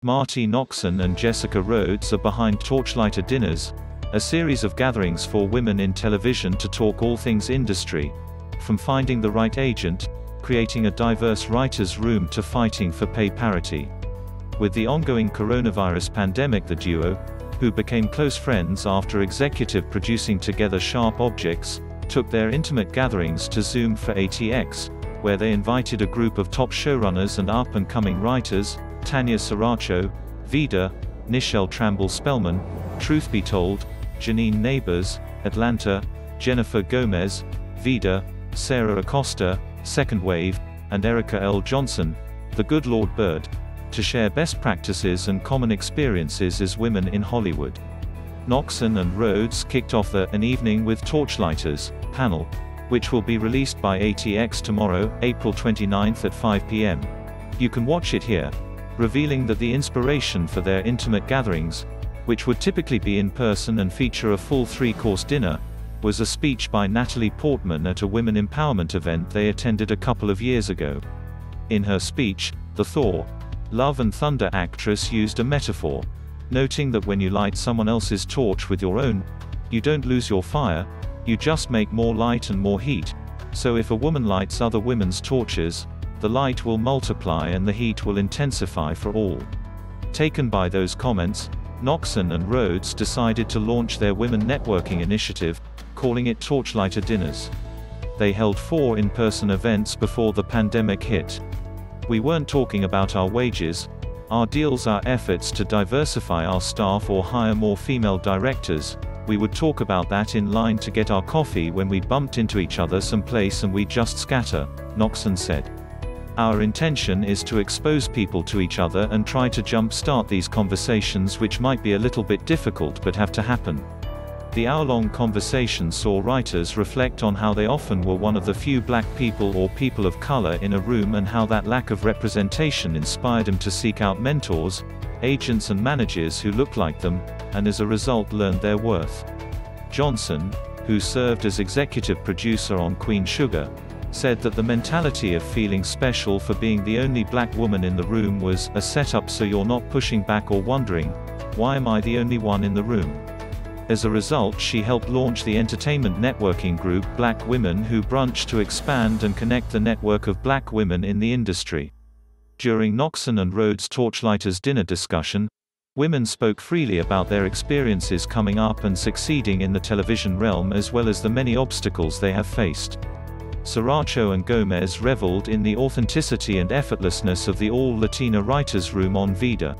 Marti Noxon and Jenniffer Rhoades are behind Torchlighter Dinners, a series of gatherings for women in television to talk all things industry, from finding the right agent, creating a diverse writers' room to fighting for pay parity. With the ongoing coronavirus pandemic, the duo, who became close friends after executive producing together Sharp Objects, took their intimate gatherings to Zoom for ATX, where they invited a group of top showrunners and up-and-coming writers, Tanya Saracho, Vida, Nichelle Tramble Spellman, Truth Be Told, Janine Nabers, Atlanta, Jenniffer Gomez, Vida, Sarah Acosta, Second Wave, and Erika L. The Good Lord Bird, to share best practices and common experiences as women in Hollywood. Noxon and Rhoades kicked off An Evening with Torchlighters panel, which will be released by ATX tomorrow, April 29th at 5 p.m. You can watch it here, revealing that the inspiration for their intimate gatherings, which would typically be in person and feature a full 3-course dinner, was a speech by Natalie Portman at a women empowerment event they attended a couple of years ago. In her speech, the Thor, Love and Thunder actress used a metaphor, noting that when you light someone else's torch with your own, you don't lose your fire, you just make more light and more heat. So if a woman lights other women's torches, the light will multiply and the heat will intensify for all. Taken by those comments, Noxon and Rhoades decided to launch their women networking initiative, calling it Torchlighter Dinners. They held 4 in-person events before the pandemic hit. We weren't talking about our wages, our deals, our efforts to diversify our staff or hire more female directors. We would talk about that in line to get our coffee when we bumped into each other someplace and we just scatter, Noxon said. Our intention is to expose people to each other and try to jump-start these conversations, which might be a little bit difficult but have to happen. The hour-long conversation saw writers reflect on how they often were one of the few black people or people of color in a room, and how that lack of representation inspired them to seek out mentors, agents and managers who looked like them, and as a result learned their worth. Johnson, who served as executive producer on Queen Sugar, said that the mentality of feeling special for being the only black woman in the room was a setup, so you're not pushing back or wondering, why am I the only one in the room? As a result, she helped launch the entertainment networking group Black Women Who Brunch to expand and connect the network of black women in the industry. During Noxon and Rhoades' Torchlighters dinner discussion, women spoke freely about their experiences coming up and succeeding in the television realm, as well as the many obstacles they have faced. Saracho and Gomez reveled in the authenticity and effortlessness of the all-Latina writers' room on Vida.